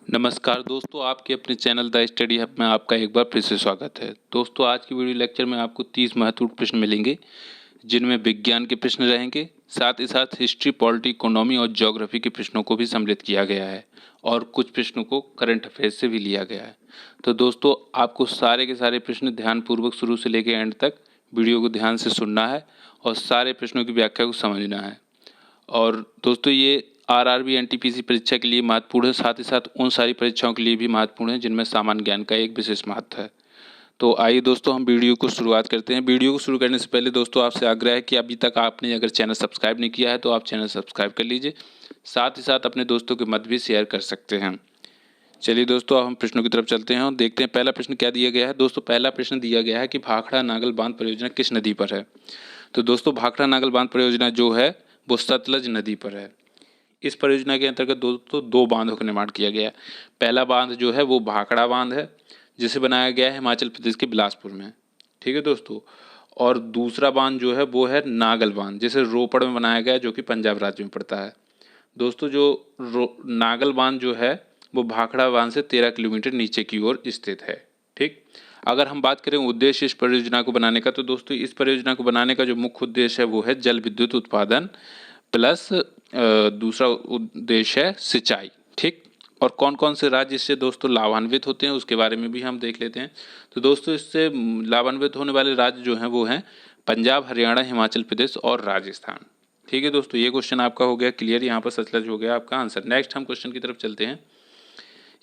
नमस्कार दोस्तों, आपके अपने चैनल द स्टडी हब में आपका एक बार फिर से स्वागत है। दोस्तों, आज की वीडियो लेक्चर में आपको 30 महत्वपूर्ण प्रश्न मिलेंगे, जिनमें विज्ञान के प्रश्न रहेंगे, साथ ही साथ हिस्ट्री, पॉलिटी, इकोनॉमी और ज्योग्राफी के प्रश्नों को भी सम्मिलित किया गया है और कुछ प्रश्नों को करंट अफेयर्स से भी लिया गया है। तो दोस्तों, आपको सारे के सारे प्रश्न ध्यानपूर्वक शुरू से लेकर एंड तक वीडियो को ध्यान से सुनना है और सारे प्रश्नों की व्याख्या को समझना है। और दोस्तों, ये आरआरबी एनटीपीसी परीक्षा के लिए महत्वपूर्ण है, साथ ही साथ उन सारी परीक्षाओं के लिए भी महत्वपूर्ण है जिनमें सामान्य ज्ञान का एक विशेष महत्व है। तो आइए दोस्तों, हम वीडियो को शुरुआत करते हैं। वीडियो को शुरू करने से पहले दोस्तों, आपसे आग्रह है कि अभी तक आपने अगर चैनल सब्सक्राइब नहीं किया है तो आप चैनल सब्सक्राइब कर लीजिए, साथ ही साथ अपने दोस्तों के मत भी शेयर कर सकते हैं। चलिए दोस्तों, अब हम प्रश्नों की तरफ चलते हैं और देखते हैं पहला प्रश्न क्या दिया गया है। दोस्तों, पहला प्रश्न दिया गया है कि भाखड़ा नागल बांध परियोजना किस नदी पर है। तो दोस्तों, भाखड़ा नागल बांध परियोजना जो है वो सतलज नदी पर है। इस परियोजना के अंतर्गत दोस्तों दो बांधों का निर्माण किया गया है। पहला बांध जो है वो भाखड़ा बांध है, जिसे बनाया गया है हिमाचल प्रदेश के बिलासपुर में। ठीक है दोस्तों। और दूसरा बांध जो है वो है नागल बांध, जिसे रोपड़ में बनाया गया है, जो कि पंजाब राज्य में पड़ता है। दोस्तों, जो नागल बांध जो है वो भाखड़ा बांध से 13 किलोमीटर नीचे की ओर स्थित है। ठीक। अगर हम बात करें उद्देश्य इस परियोजना को बनाने का, तो दोस्तों इस परियोजना को बनाने का जो मुख्य उद्देश्य है वो है जल विद्युत उत्पादन प्लस दूसरा उद्देश्य है सिंचाई। ठीक। और कौन कौन से राज्य इससे दोस्तों लाभान्वित होते हैं उसके बारे में भी हम देख लेते हैं। तो दोस्तों, इससे लाभान्वित होने वाले राज्य जो हैं वो हैं पंजाब, हरियाणा, हिमाचल प्रदेश और राजस्थान। ठीक है दोस्तों, ये क्वेश्चन आपका हो गया क्लियर। यहाँ पर सतलज हो गया आपका आंसर। नेक्स्ट हम क्वेश्चन की तरफ चलते हैं।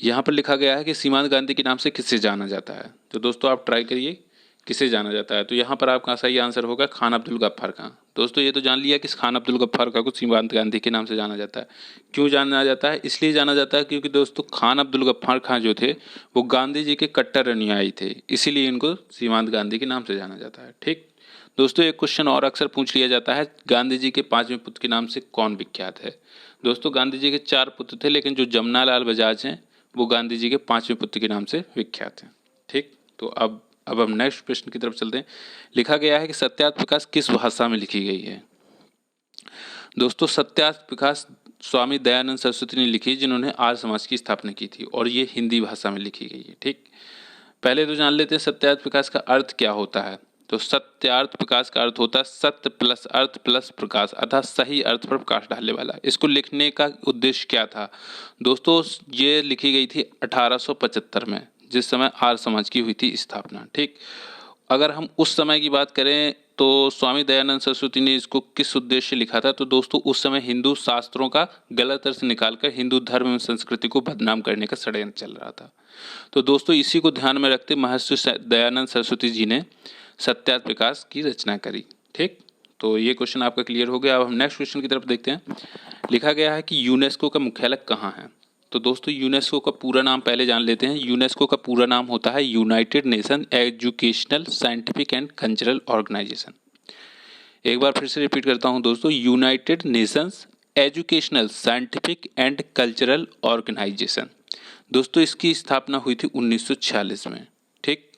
यहाँ पर लिखा गया है कि सीमांत गांधी के नाम से किसे जाना जाता है। तो दोस्तों, आप ट्राई करिए किसे जाना जाता है। तो यहाँ पर आपका सही आंसर होगा खान अब्दुल गफ्फार खां। दोस्तों, ये तो जान लिया कि खान अब्दुल गफ्फार खां को सीमांत गांधी के नाम से जाना जाता है। क्यों जाना जाता है? इसलिए जाना जाता है क्योंकि दोस्तों खान अब्दुल गफ्फार खां जो थे वो गांधी जी के कट्टर अनुयायी थे, इसीलिए इनको सीमांत गांधी के नाम से जाना जाता है। ठीक दोस्तों, एक क्वेश्चन और अक्सर पूछ लिया जाता है, गांधी जी के 5वें पुत्र के नाम से कौन विख्यात है। दोस्तों, गांधी जी के 4 पुत्र थे, लेकिन जो जमनालाल बजाज हैं वो गांधी जी के 5वें पुत्र के नाम से विख्यात हैं। ठीक। तो अब हम नेक्स्ट प्रश्न की तरफ चलते हैं। लिखा गया है कि सत्यार्थ प्रकाश किस भाषा में लिखी गई है। दोस्तों, सत्यार्थ प्रकाश स्वामी दयानंद सरस्वती ने लिखी, जिन्होंने आर्य समाज की स्थापना की थी, और ये हिंदी भाषा में लिखी गई है। ठीक। पहले तो जान लेते हैं सत्यार्थ प्रकाश का अर्थ क्या होता है। तो सत्यार्थ प्रकाश का अर्थ होता है सत्य प्लस अर्थ प्लस प्रकाश, अर्थात सही अर्थ पर प्रकाश डालने वाला। इसको लिखने का उद्देश्य क्या था दोस्तों? ये लिखी गई थी 1875 में, जिस समय आर्य समाज की हुई थी स्थापना। ठीक। अगर हम उस समय की बात करें तो स्वामी दयानंद सरस्वती ने इसको किस उद्देश्य से लिखा था। तो दोस्तों, उस समय हिंदू शास्त्रों का गलत अर्थ निकालकर हिंदू धर्म एवं संस्कृति को बदनाम करने का षड्यंत्र चल रहा था। तो दोस्तों, इसी को ध्यान में रखते महर्षि दयानंद सरस्वती जी ने सत्यार्थ प्रकाश की रचना करी। ठीक। तो ये क्वेश्चन आपका क्लियर हो गया। अब हम नेक्स्ट क्वेश्चन की तरफ देखते हैं। लिखा गया है कि यूनेस्को का मुख्यालय कहाँ है। तो दोस्तों, यूनेस्को का पूरा नाम पहले जान लेते हैं। यूनेस्को का पूरा नाम होता है united nation educational, scientific and cultural organisation. एक बार फिर से रिपीट करता हूं दोस्तों, united nations educational, scientific and cultural organisation. दोस्तों, इसकी स्थापना हुई थी 1946 में। ठीक।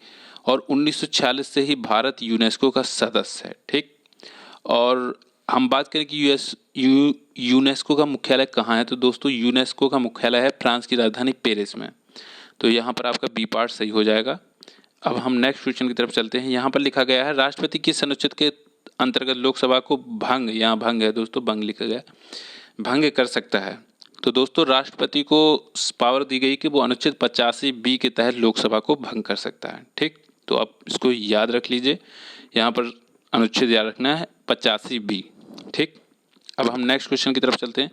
और 1946 से ही भारत यूनेस्को का सदस्य है। ठीक। और हम बात करें कि यूनेस्को का मुख्यालय कहाँ है। तो दोस्तों, यूनेस्को का मुख्यालय है फ्रांस की राजधानी पेरिस में। तो यहाँ पर आपका बी पार्ट सही हो जाएगा। अब हम नेक्स्ट क्वेश्चन की तरफ चलते हैं। यहाँ पर लिखा गया है, राष्ट्रपति किस अनुच्छेद के अंतर्गत लोकसभा को भंग, यहाँ भंग है दोस्तों, भंग लिखा गया, भंग कर सकता है। तो दोस्तों, राष्ट्रपति को पावर दी गई कि वो अनुच्छेद 85B के तहत लोकसभा को भंग कर सकता है। ठीक। तो आप इसको याद रख लीजिए, यहाँ पर अनुच्छेद याद रखना है 85B। ठीक। अब हम नेक्स्ट क्वेश्चन की तरफ चलते हैं।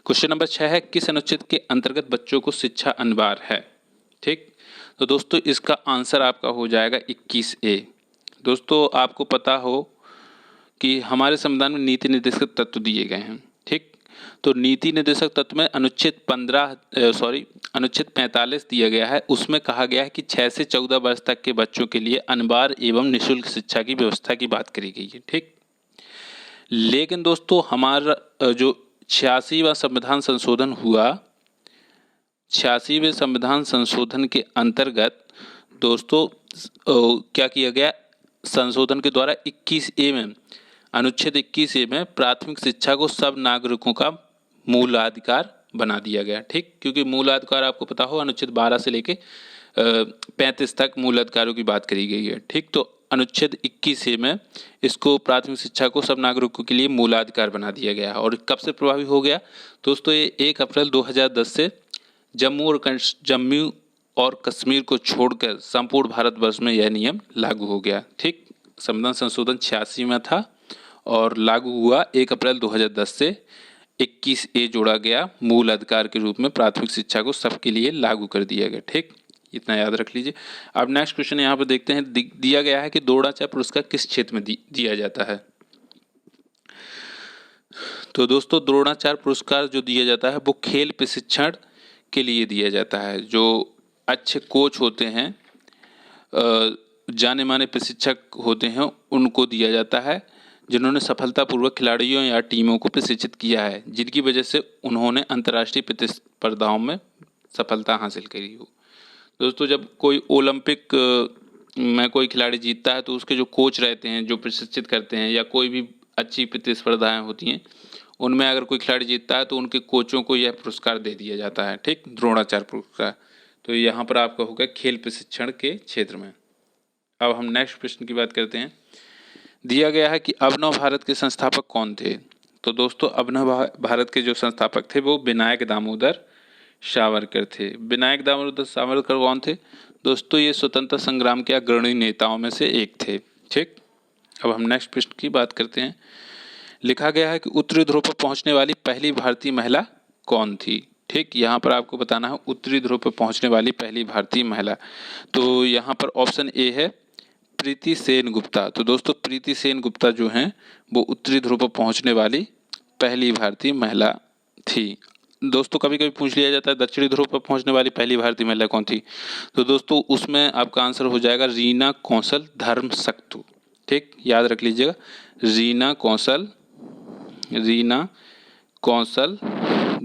क्वेश्चन नंबर 6 है, किस अनुच्छेद के अंतर्गत बच्चों को शिक्षा अनिवार्य है। ठीक। तो दोस्तों, इसका आंसर आपका हो जाएगा 21A। दोस्तों, आपको पता हो कि हमारे संविधान में नीति निर्देशक तत्व दिए गए हैं। ठीक। तो नीति निर्देशक तत्व में अनुच्छेद 45 दिया गया है। उसमें कहा गया है कि 6 से 14 वर्ष तक के बच्चों के लिए अनिवार्य एवं निःशुल्क शिक्षा की व्यवस्था की बात करी गई है। ठीक। लेकिन दोस्तों, हमारा जो 86वां संविधान संशोधन हुआ, 86वें संविधान संशोधन के अंतर्गत दोस्तों क्या किया गया, संशोधन के द्वारा 21A में, अनुच्छेद 21A में प्राथमिक शिक्षा को सब नागरिकों का मूल अधिकार बना दिया गया। ठीक, क्योंकि मूल अधिकार आपको पता हो अनुच्छेद 12 से लेके 35 तक मूल अधिकारों की बात करी गई है। ठीक, तो अनुच्छेद 21 में इसको प्राथमिक शिक्षा को सब नागरिकों के लिए मूलाधिकार बना दिया गया। और कब से प्रभावी हो गया दोस्तों? ये 1 अप्रैल 2010 से जम्मू और कश्मीर को छोड़कर संपूर्ण भारतवर्ष में यह नियम लागू हो गया। ठीक, संविधान संशोधन 86 में था और लागू हुआ 1 अप्रैल 2010 से। 21A जोड़ा गया, मूल अधिकार के रूप में प्राथमिक शिक्षा को सबके लिए लागू कर दिया गया। ठीक, इतना याद रख लीजिए। अब नेक्स्ट क्वेश्चन यहाँ पर देखते हैं, दिया गया है कि द्रोणाचार्य पुरस्कार किस क्षेत्र में दिया जाता है। तो दोस्तों द्रोणाचार्य पुरस्कार जो दिया जाता है वो खेल प्रशिक्षण के लिए दिया जाता है। जो अच्छे कोच होते हैं, जाने माने प्रशिक्षक होते हैं, उनको दिया जाता है जिन्होंने सफलतापूर्वक खिलाड़ियों या टीमों को प्रशिक्षित किया है, जिनकी वजह से उन्होंने अंतर्राष्ट्रीय प्रतिस्पर्धाओं में सफलता हासिल करी हो। दोस्तों जब कोई ओलंपिक में कोई खिलाड़ी जीतता है तो उसके जो कोच रहते हैं, जो प्रशिक्षित करते हैं, या कोई भी अच्छी प्रतिस्पर्धाएं होती हैं उनमें अगर कोई खिलाड़ी जीतता है तो उनके कोचों को यह पुरस्कार दे दिया जाता है। ठीक, द्रोणाचार्य पुरस्कार। तो यहाँ पर आपका होगा खेल प्रशिक्षण के क्षेत्र में। अब हम नेक्स्ट प्रश्न की बात करते हैं। दिया गया है कि अभिनव भारत के संस्थापक कौन थे। तो दोस्तों अभिनव भारत के जो संस्थापक थे वो विनायक दामोदर सावरकर थे। विनायक दामोदर सावरकर कौन थे दोस्तों? ये स्वतंत्रता संग्राम के अग्रणी नेताओं में से एक थे। ठीक, अब हम नेक्स्ट प्रश्न की बात करते हैं। लिखा गया है कि उत्तरी ध्रुव पर पहुंचने वाली पहली भारतीय महिला कौन थी। ठीक, यहाँ पर आपको बताना है उत्तरी ध्रुव पर पहुंचने वाली पहली भारतीय महिला। तो यहाँ पर ऑप्शन ए है प्रीति सेन गुप्ता। तो दोस्तों प्रीति सेन गुप्ता जो हैं वो उत्तरी ध्रुव पर पहुंचने वाली पहली भारतीय महिला थी। दोस्तों कभी कभी पूछ लिया जाता है दक्षिणी ध्रुव पर पहुंचने वाली पहली भारतीय महिला कौन थी। तो दोस्तों उसमें आपका आंसर हो जाएगा रीना कौशल धर्मसक्तु। ठीक, याद रख लीजिएगा, रीना कौशल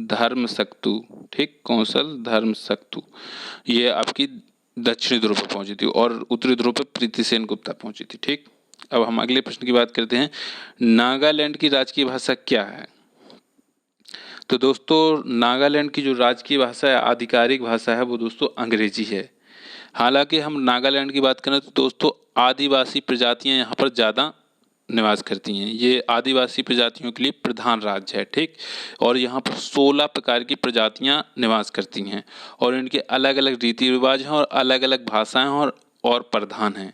धर्मसक्तु। ठीक, कौशल धर्मसक्तु ये आपकी दक्षिणी ध्रुव पर पहुंची थी और उत्तरी ध्रुव पर प्रीति सेन गुप्ता पहुंची थी। ठीक, अब हम अगले प्रश्न की बात करते हैं। नागालैंड की राजकीय भाषा क्या है। तो दोस्तों नागालैंड की जो राजकीय भाषा है, आधिकारिक भाषा है, वो दोस्तों अंग्रेजी है। हालांकि हम नागालैंड की बात करें तो दोस्तों आदिवासी प्रजातियां यहाँ पर ज़्यादा निवास करती हैं। ये आदिवासी प्रजातियों के लिए प्रधान राज्य है। ठीक, और यहाँ पर 16 प्रकार की प्रजातियाँ निवास करती हैं और इनके अलग अलग रीति रिवाज हैं और अलग अलग भाषाएं और प्रधान हैं।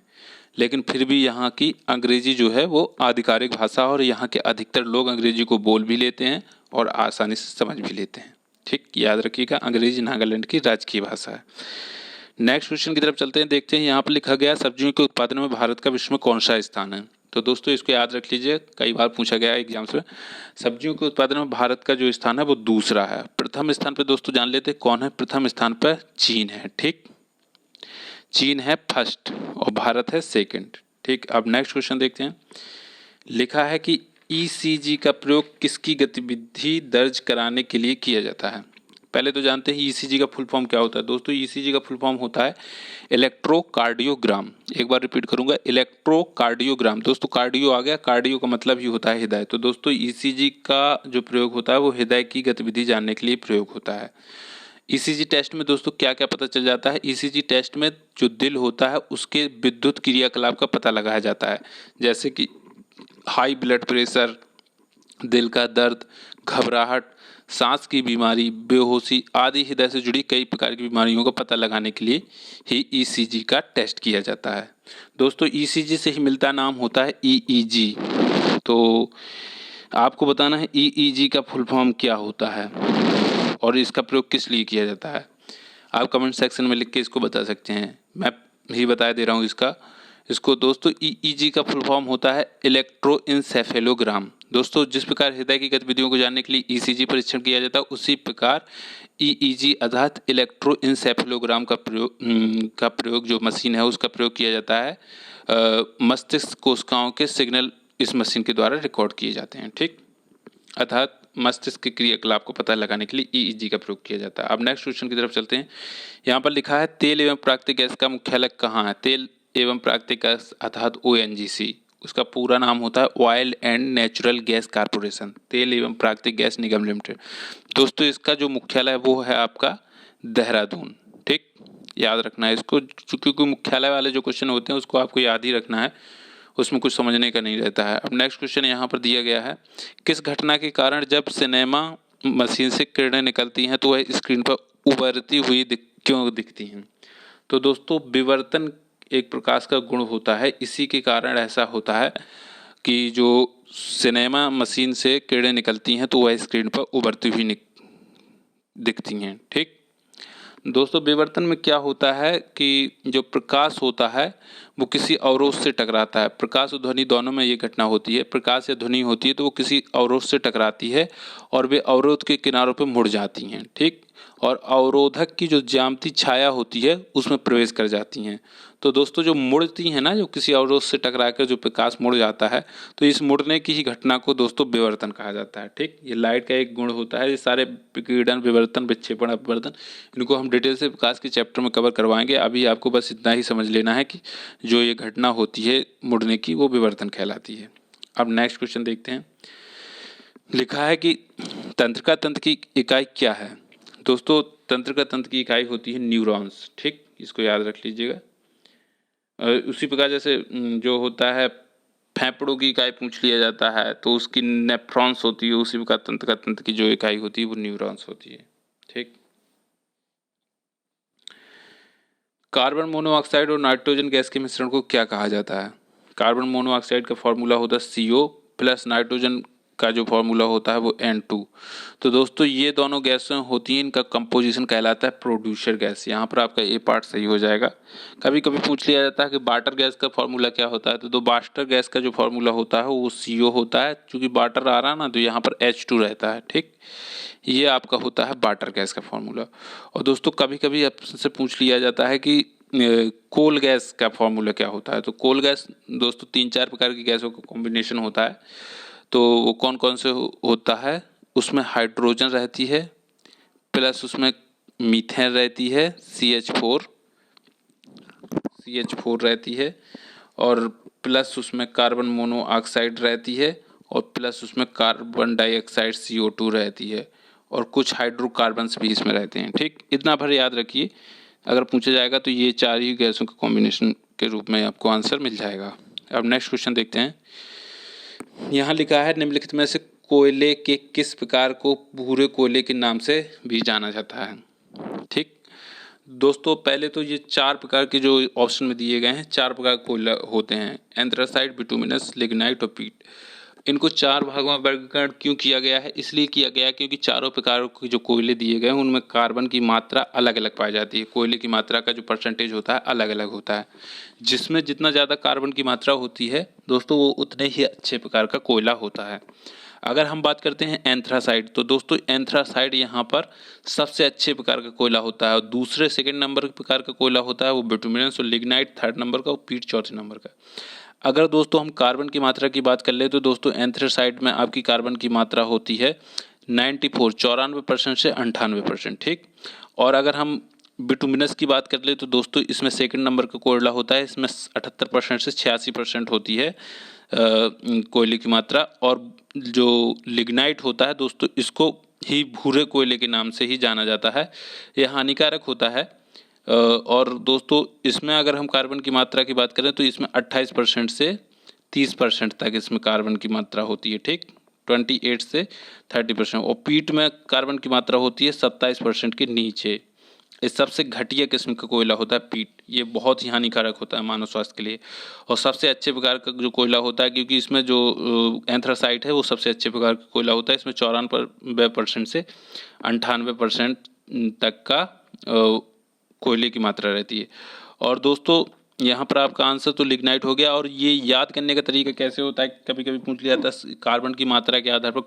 लेकिन फिर भी यहाँ की अंग्रेजी जो है वो आधिकारिक भाषा, और यहाँ के अधिकतर लोग अंग्रेजी को बोल भी लेते हैं और आसानी से समझ भी लेते हैं। ठीक, याद रखिएगा अंग्रेजी नागालैंड की राजकीय भाषा है। नेक्स्ट क्वेश्चन की तरफ चलते हैं, देखते हैं यहाँ पर लिखा गया सब्जियों के उत्पादन में भारत का विश्व में कौन सा स्थान है। तो दोस्तों इसको याद रख लीजिए, कई बार पूछा गया है एग्जाम्स में। सब्जियों के उत्पादन में भारत का जो स्थान है वो दूसरा है। प्रथम स्थान पर दोस्तों जान लेते हैं कौन है। प्रथम स्थान पर चीन है। ठीक, चीन है फर्स्ट और भारत है सेकंड। ठीक, अब नेक्स्ट क्वेश्चन देखते हैं। लिखा है कि ईसीजी का प्रयोग किसकी गतिविधि दर्ज कराने के लिए किया जाता है। पहले तो जानते हैं ईसीजी का फुल फॉर्म क्या होता है। दोस्तों ईसीजी का फुल फॉर्म होता है इलेक्ट्रोकार्डियोग्राम। एक बार रिपीट करूंगा, इलेक्ट्रोकार्डियोग्राम। दोस्तों कार्डियो आ गया, कार्डियो का मतलब ही होता है हृदय। तो दोस्तों ईसीजी का जो प्रयोग होता है वो हृदय की गतिविधि जानने के लिए प्रयोग होता है। ईसीजी टेस्ट में दोस्तों क्या क्या पता चल जाता है। ईसीजी टेस्ट में जो दिल होता है उसके विद्युत क्रियाकलाप का पता लगाया जाता है, जैसे कि हाई ब्लड प्रेशर, दिल का दर्द, घबराहट, सांस की बीमारी, बेहोशी आदि हृदय से जुड़ी कई प्रकार की बीमारियों का पता लगाने के लिए ही ईसीजी का टेस्ट किया जाता है। दोस्तों ईसीजी से ही मिलता नाम होता है ईईजी। तो आपको बताना है ईईजी का फुल फॉर्म क्या होता है और इसका प्रयोग किस लिए किया जाता है। आप कमेंट सेक्शन में लिख के इसको बता सकते हैं, मैं ही बता दे रहा हूँ इसको। दोस्तों ईईजी का फुल फॉर्म होता है इलेक्ट्रोइंसेफेलोग्राम। दोस्तों जिस प्रकार हृदय की गतिविधियों को जानने के लिए ईसीजी परीक्षण किया जाता है, उसी प्रकार ईईजी अर्थात इलेक्ट्रोइंसेफेलोग्राम का प्रयोग जो मशीन है उसका प्रयोग किया जाता है। मस्तिष्क कोशिकाओं के सिग्नल इस मशीन के द्वारा रिकॉर्ड किए जाते हैं। ठीक, अर्थात मस्तिष्क के क्रियाकलाप को पता लगाने के लिए ईईजी का प्रयोग किया जाता है। अब नेक्स्ट क्वेश्चन की तरफ चलते हैं। यहाँ पर लिखा है तेल एवं प्राकृतिक गैस का मुख्यालय कहाँ है। तेल एवं प्राकृतिक गैस अर्थात ओएनजीसी उसका पूरा नाम होता है oil and natural gas corporation, तेल एवं प्राकृतिक गैस निगम लिमिटेड। दोस्तों इसका जो मुख्यालय वो है आपका देहरादून। ठीक, याद रखना है इसको, क्योंकि मुख्यालय वाले जो क्वेश्चन होते हैं उसको आपको याद ही रखना है, उसमें कुछ समझने का नहीं रहता है। अब नेक्स्ट क्वेश्चन यहाँ पर दिया गया है, किस घटना के कारण जब सिनेमा मशीन से किरणें निकलती हैं तो वह स्क्रीन पर उभरती हुई क्यों दिखती हैं? तो दोस्तों विवर्तन एक प्रकाश का गुण होता है, इसी के कारण ऐसा होता है कि जो सिनेमा मशीन से किरणें निकलती हैं तो वह स्क्रीन पर उभरती हुई दिखती हैं। ठीक दोस्तों, विवर्तन में क्या होता है कि जो प्रकाश होता है वो किसी अवरोध से टकराता है। प्रकाश और ध्वनि दोनों में ये घटना होती है, प्रकाश या ध्वनि होती है तो वो किसी अवरोध से टकराती है और वे अवरोध के किनारों पर मुड़ जाती हैं। ठीक, और अवरोधक की जो ज्यामितीय छाया होती है उसमें प्रवेश कर जाती हैं। तो दोस्तों जो मुड़ती हैं ना, जो किसी अवरोध से टकरा कर जो प्रकाश मुड़ जाता है, तो इस मुड़ने की ही घटना को दोस्तों विवर्तन कहा जाता है। ठीक, ये लाइट का एक गुण होता है। ये सारे विकिरण, विवर्तन, विक्षेपण, अपवर्तन, इनको हम डिटेल से प्रकाश के चैप्टर में कवर करवाएंगे। अभी आपको बस इतना ही समझ लेना है कि जो ये घटना होती है मुड़ने की वो विवर्तन कहलाती है। अब नेक्स्ट क्वेश्चन देखते हैं। लिखा है कि तंत्रिका तंत्र की इकाई क्या है? दोस्तों तंत्रिका तंत्र की इकाई होती है न्यूरॉन्स। ठीक, इसको याद रख लीजिएगा। उसी प्रकार जैसे जो होता है फेफड़ों की इकाई पूछ लिया जाता है तो उसकी नेफ्रॉन्स होती है, उसी प्रकार तंत्रिका तंत्र की जो इकाई होती है वो न्यूरॉन्स होती है। ठीक, कार्बन मोनोऑक्साइड और नाइट्रोजन गैस के मिश्रण को क्या कहा जाता है? कार्बन मोनोऑक्साइड का फॉर्मूला होता है CO प्लस नाइट्रोजन का जो फॉर्मूला होता है वो N2। तो दोस्तों ये दोनों गैसें होती हैं, इनका कंपोजिशन कहलाता है प्रोड्यूसर गैस। यहाँ पर आपका ए पार्ट सही हो जाएगा। कभी कभी पूछ लिया जाता है कि वाटर गैस का फॉर्मूला क्या होता है, तो वाटर गैस का जो फॉर्मूला होता है वो CO होता है। चूँकि वाटर आ रहा है ना तो यहाँ पर H2 रहता है। ठीक, ये आपका होता है वाटर गैस का फॉर्मूला। और दोस्तों कभी कभी आपसे पूछ लिया जाता है कि कोल गैस का फॉर्मूला क्या होता है। तो कोल गैस दोस्तों 3-4 प्रकार की गैसों का कॉम्बिनेशन होता है। तो वो कौन कौन से होता है? उसमें हाइड्रोजन रहती है, प्लस उसमें मीथेन रहती है, CH4 रहती है, और प्लस उसमें कार्बन मोनोऑक्साइड रहती है, और प्लस उसमें कार्बन डाइऑक्साइड CO2 रहती है, और कुछ हाइड्रोकार्बन्स भी इसमें रहते हैं। ठीक, इतना भर याद रखिए, अगर पूछा जाएगा तो ये 4 ही गैसों के कॉम्बिनेशन के रूप में आपको आंसर मिल जाएगा। अब नेक्स्ट क्वेश्चन देखते हैं। यहाँ लिखा है निम्नलिखित में से कोयले के किस प्रकार को भूरे कोयले के नाम से भी जाना जाता है? ठीक दोस्तों, पहले तो ये 4 प्रकार के जो ऑप्शन में दिए गए हैं, 4 प्रकार के कोयला होते हैं, एंथ्रासाइट, बिटुमिनस, लिग्नाइट और पीट। इनको 4 भागों में वर्गीकरण क्यों किया गया है? इसलिए किया गया है क्योंकि चारों प्रकार के जो कोयले दिए गए हैं उनमें कार्बन की मात्रा अलग अलग पाई जाती है। कोयले की मात्रा का जो परसेंटेज होता है अलग अलग होता है, जिसमें जितना ज़्यादा कार्बन की मात्रा होती है दोस्तों वो उतने ही अच्छे प्रकार का कोयला होता है। अगर हम बात करते हैं एंथ्रासाइड, तो दोस्तों एंथ्रासाइड यहाँ पर सबसे अच्छे प्रकार का कोयला होता है, और दूसरे सेकंड नंबर प्रकार का कोयला होता है वो बिटुमिनस, और लिग्नाइट थर्ड नंबर का, और पीट चौथे नंबर का। अगर दोस्तों हम कार्बन की मात्रा की बात कर ले तो दोस्तों एंथ्रासाइड में आपकी कार्बन की मात्रा होती है 94% से 98%। ठीक, और अगर हम बिटुमिनस की बात कर ले तो दोस्तों इसमें सेकंड नंबर का कोयला होता है, इसमें 78% से 86% होती है कोयले की मात्रा। और जो लिग्नाइट होता है दोस्तों इसको ही भूरे कोयले के नाम से ही जाना जाता है, यह हानिकारक होता है। और दोस्तों इसमें अगर हम कार्बन की मात्रा की बात करें तो इसमें 28% से 30% तक इसमें कार्बन की मात्रा होती है। ठीक, 28 से 30%। और पीट में कार्बन की मात्रा होती है 27% के नीचे। इस सबसे घटिया किस्म का कोयला होता है पीट, ये बहुत ही हानिकारक होता है मानव स्वास्थ्य के लिए। और सबसे अच्छे प्रकार का जो कोयला होता है, क्योंकि इसमें जो एंथ्रासाइट है वो सबसे अच्छे प्रकार का कोयला होता है, इसमें 94% से 98% तक का कोयले की मात्रा रहती है। और दोस्तों यहाँ पर आपका आंसर तो लिग्नाइट हो गया। और ये याद करने का तरीका कैसे होता है, कभी कभी पूछ लिया जाता है कार्बन की मात्रा के आधार पर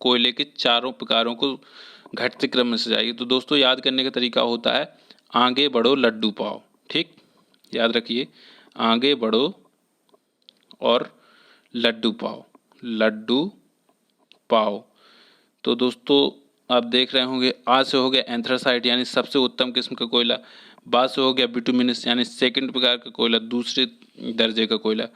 कोयले के चारों प्रकारों को घटते क्रम में सजाइए। तो दोस्तों याद करने का तरीका होता है आगे बढ़ो लड्डू पाओ। ठीक, याद रखिए, आगे बढ़ो और लड्डू पाओ, लड्डू पाओ। तो दोस्तों आप देख रहे होंगे, आज से हो गया एंथ्रासाइट यानी सबसे उत्तम किस्म का कोयला, बाद से हो गया बिटुमिनस यानी सेकंड प्रकार का कोयला, दूसरे दर्जे का कोयला,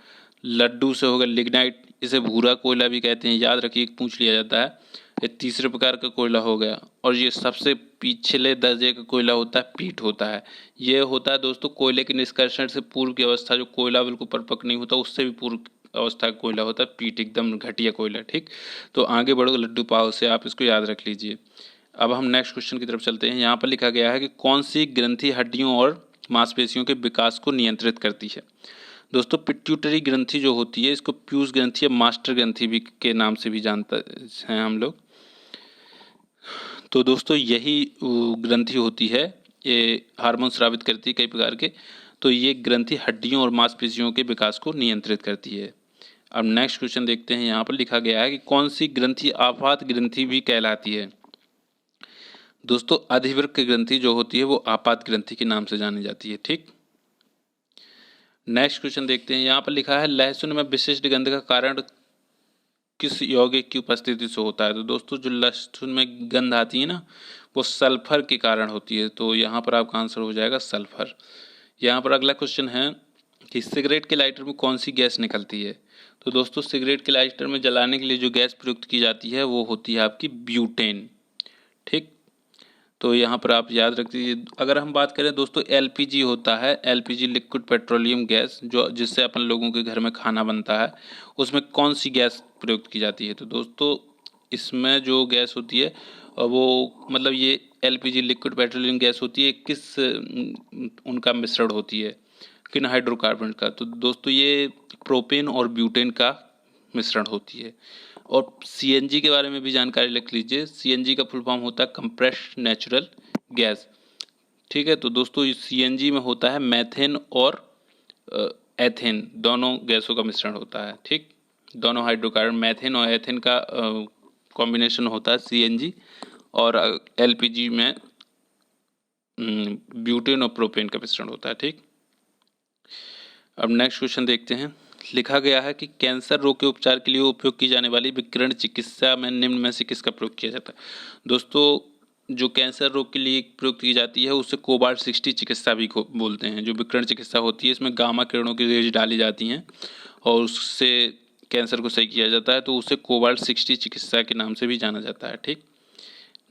लड्डू से होगा लिग्नाइट, इसे भूरा कोयला भी कहते हैं, याद रखिए, पूछ लिया जाता है। ये तीसरे प्रकार का कोयला हो गया। और ये सबसे पिछले दर्जे का कोयला होता है पीट होता है। ये होता है दोस्तों कोयले के निष्कर्षण से पूर्व की अवस्था, जो कोयला बिल्कुल परिपक्व नहीं होता उससे भी पूर्व अवस्था का कोयला होता है पीट, एकदम घटिया कोयला। ठीक, तो आगे बढ़ो लड्डू पाव से, आप इसको याद रख लीजिए। अब हम नेक्स्ट क्वेश्चन की तरफ चलते हैं। यहाँ पर लिखा गया है कि कौन सी ग्रंथि हड्डियों और मांसपेशियों के विकास को नियंत्रित करती है। दोस्तों पिट्यूटरी ग्रंथि जो होती है, इसको प्यूस ग्रंथि या मास्टर ग्रंथि भी के नाम से भी जानते हैं हम लोग। तो दोस्तों यही ग्रंथि होती है, ये हार्मोन स्रावित करती है कई प्रकार के। तो ये ग्रंथि हड्डियों और मांसपेशियों के विकास को नियंत्रित करती है। अब नेक्स्ट क्वेश्चन देखते हैं। यहाँ पर लिखा गया है कि कौन सी ग्रंथि आपात ग्रंथि भी कहलाती है। दोस्तों अधिवृक्क ग्रंथि जो होती है वो आपात ग्रंथि के नाम से जानी जाती है। ठीक, नेक्स्ट क्वेश्चन देखते हैं। यहाँ पर लिखा है लहसुन में विशिष्ट गंध का कारण किस यौगिक की उपस्थिति से होता है। तो दोस्तों जो लहसुन में गंध आती है ना, वो सल्फर के कारण होती है। तो यहाँ पर आपका आंसर हो जाएगा सल्फर। यहाँ पर अगला क्वेश्चन है कि सिगरेट के लाइटर में कौन सी गैस निकलती है। तो दोस्तों सिगरेट के लाइटर में जलाने के लिए जो गैस प्रयुक्त की जाती है वो होती है आपकी ब्यूटेन। ठीक, तो यहाँ पर आप याद रख दीजिए। अगर हम बात करें दोस्तों एलपीजी होता है, एलपीजी लिक्विड पेट्रोलियम गैस, जो जिससे अपन लोगों के घर में खाना बनता है, उसमें कौन सी गैस प्रयुक्त की जाती है। तो दोस्तों इसमें जो गैस होती है वो मतलब ये एलपीजी लिक्विड पेट्रोलियम गैस होती है, किस उनका मिश्रण होती है, किन हाइड्रोकार्बन का। तो दोस्तों ये प्रोपेन और ब्यूटेन का मिश्रण होती है। और सीएनजी के बारे में भी जानकारी लिख लीजिए। सीएनजी का फुल फॉर्म होता है कंप्रेस्ड नेचुरल गैस। ठीक है, तो दोस्तों सीएनजी में होता है मैथेन और एथेन, दोनों गैसों का मिश्रण होता है। ठीक, दोनों हाइड्रोकार्बन मैथेन और एथेन का कॉम्बिनेशन होता है सीएनजी। और एलपीजी में ब्यूटेन और प्रोपेन का मिश्रण होता है। ठीक, अब नेक्स्ट क्वेश्चन देखते हैं। लिखा गया है कि कैंसर रोग के उपचार के लिए उपयोग की जाने वाली विकिरण चिकित्सा में निम्न में से किसका प्रयोग किया जाता है। दोस्तों जो कैंसर रोग के लिए प्रयोग की जाती है उसे कोबाल्ट 60 चिकित्सा भी बोलते हैं। जो विकिरण चिकित्सा होती है इसमें गामा किरणों की रेज डाली जाती हैं और उससे कैंसर को सही किया जाता है, तो उसे कोबाल्ट 60 चिकित्सा के नाम से भी जाना जाता है। ठीक,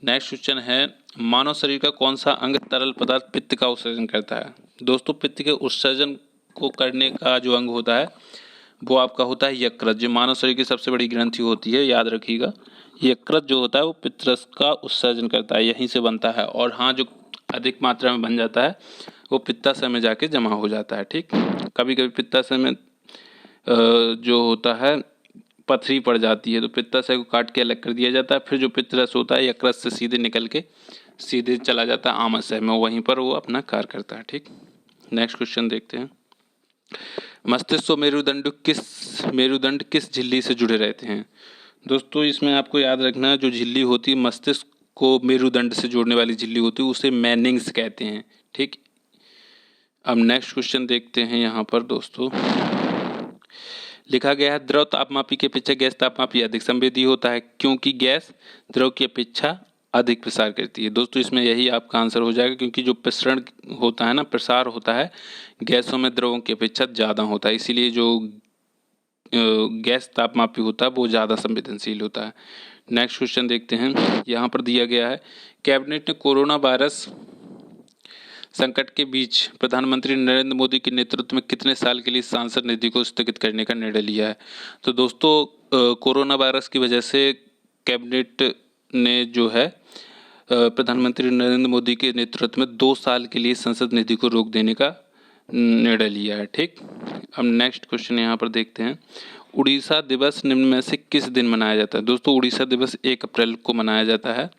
नेक्स्ट क्वेश्चन है मानव शरीर का कौन सा अंग तरल पदार्थ पित्त का उत्सर्जन करता है। दोस्तों पित्त के उत्सर्जन को करने का जो अंग होता है वो आपका होता है यकृत, जो मानव शरीर की सबसे बड़ी ग्रंथि होती है। याद रखिएगा यकृत जो होता है वो पित्तरस का उत्सर्जन करता है, यहीं से बनता है। और हाँ, जो अधिक मात्रा में बन जाता है वो पित्ताशय में जाके जमा हो जाता है। ठीक, कभी कभी पित्ताशय में जो होता है पथरी पड़ जाती है, तो पित्ताशय को काट के अलग कर दिया जाता है। फिर जो पित्तरस होता है यकृत से सीधे निकल के सीधे चला जाता है आमाशय में, वहीं पर वो अपना कार्य करता है। ठीक, नेक्स्ट क्वेश्चन देखते हैं। मस्तिष्क और मेरुदंड किस झिल्ली से जुड़े रहते हैं। दोस्तों इसमें आपको याद रखना है जो झिल्ली होती है मस्तिष्क को मेरुदंड से जोड़ने वाली झिल्ली होती है उसे मैनिंग्स कहते हैं। ठीक, अब नेक्स्ट क्वेश्चन देखते हैं। यहाँ पर दोस्तों लिखा गया है द्रव तापमापी की अपेक्षा गैस तापमापी अधिक संवेदी होता है क्योंकि गैस द्रव की अपेक्षा अधिक प्रसार करती है। दोस्तों इसमें यही आपका आंसर हो जाएगा, क्योंकि जो प्रसरण होता है ना, प्रसार होता है गैसों में द्रवों की अपेक्षा ज़्यादा होता है, इसीलिए जो गैस तापमापी होता है वो ज़्यादा संवेदनशील होता है। नेक्स्ट क्वेश्चन देखते हैं। यहाँ पर दिया गया है कैबिनेट ने कोरोना वायरस संकट के बीच प्रधानमंत्री नरेंद्र मोदी के नेतृत्व में कितने साल के लिए सांसद निधि को स्थगित करने का निर्णय लिया है। तो दोस्तों कोरोना वायरस की वजह से कैबिनेट ने जो है प्रधानमंत्री नरेंद्र मोदी के नेतृत्व में 2 साल के लिए संसद निधि को रोक देने का निर्णय लिया है। ठीक, अब नेक्स्ट क्वेश्चन यहाँ पर देखते हैं। उड़ीसा दिवस निम्न में से किस दिन मनाया जाता है। दोस्तों उड़ीसा दिवस 1 अप्रैल को मनाया जाता है।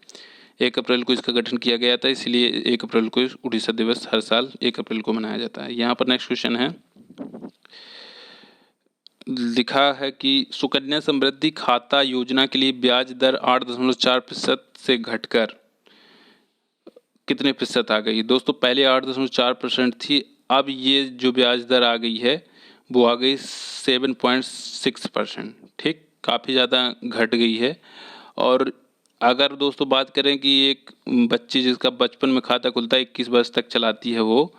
1 अप्रैल को इसका गठन किया गया था, इसलिए 1 अप्रैल को उड़ीसा दिवस हर साल 1 अप्रैल को मनाया जाता है। यहाँ पर नेक्स्ट क्वेश्चन है, लिखा है कि सुकन्या समृद्धि खाता योजना के लिए ब्याज दर 8.4% से घटकर कितने प्रतिशत आ गई। दोस्तों पहले 8.4% थी, अब ये जो ब्याज दर आ गई है वो आ गई 7.6%। ठीक, काफ़ी ज़्यादा घट गई है। और अगर दोस्तों बात करें कि एक बच्ची जिसका बचपन में खाता खुलता है 21 वर्ष तक चलाती है वो,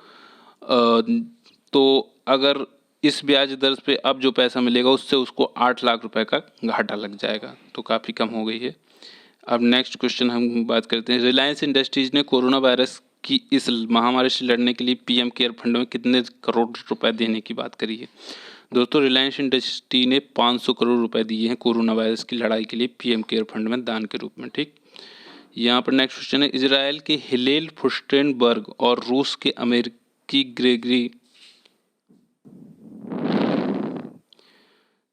तो अगर इस ब्याज दर पे अब जो पैसा मिलेगा उससे उसको 8 लाख रुपए का घाटा लग जाएगा, तो काफ़ी कम हो गई है। अब नेक्स्ट क्वेश्चन हम बात करते हैं, रिलायंस इंडस्ट्रीज ने कोरोना वायरस की इस महामारी से लड़ने के लिए पीएम केयर फंड में कितने करोड़ रुपए देने की बात करी है। दोस्तों रिलायंस इंडस्ट्री ने 500 करोड़ रुपए दिए हैं कोरोना वायरस की लड़ाई के लिए पीएम केयर फंड में दान के रूप में। ठीक, यहाँ पर नेक्स्ट क्वेश्चन है, इजराइल के हिलेल फुस्टेनबर्ग और रूस के अमेरिकी ग्रेगरी।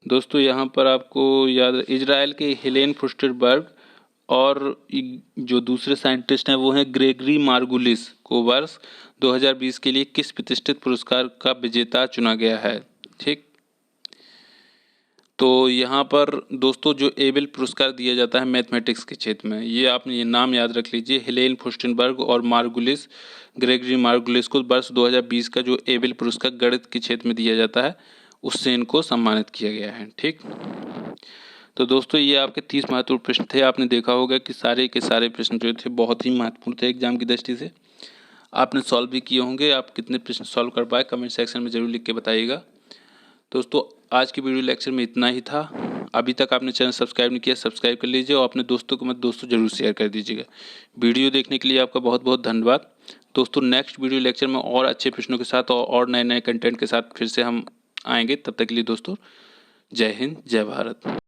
दोस्तों यहाँ पर आपको याद, इजराइल के हेलेन फुस्टेनबर्ग और जो दूसरे साइंटिस्ट हैं वो हैं ग्रेगरी मार्गुलिस को वर्ष 2020 के लिए किस प्रतिष्ठित पुरस्कार का विजेता चुना गया है। ठीक, तो यहाँ पर दोस्तों जो एबेल पुरस्कार दिया जाता है मैथमेटिक्स के क्षेत्र में, ये आपने ये नाम याद रख लीजिए, हेलेन फुस्टेनबर्ग और मार्गुलिस, ग्रेगरी मार्गुलिस को वर्ष 2020 का जो एबेल पुरस्कार गणित के क्षेत्र में दिया जाता है उससे इनको सम्मानित किया गया है। ठीक, तो दोस्तों ये आपके 30 महत्वपूर्ण प्रश्न थे। आपने देखा होगा कि सारे के सारे प्रश्न जो थे बहुत ही महत्वपूर्ण थे एग्जाम की दृष्टि से, आपने सॉल्व भी किए होंगे। आप कितने प्रश्न सॉल्व कर पाए कमेंट सेक्शन में जरूर लिख के बताइएगा। दोस्तों आज की वीडियो लेक्चर में इतना ही था। अभी तक आपने चैनल सब्सक्राइब नहीं किया, सब्सक्राइब कर लीजिए और अपने दोस्तों को मत दोस्तों जरूर शेयर कर दीजिएगा। वीडियो देखने के लिए आपका बहुत बहुत धन्यवाद। दोस्तों नेक्स्ट वीडियो लेक्चर में और अच्छे प्रश्नों के साथ और नए नए कंटेंट के साथ फिर से हम आएंगे। तब तक के लिए दोस्तों जय हिंद, जय भारत।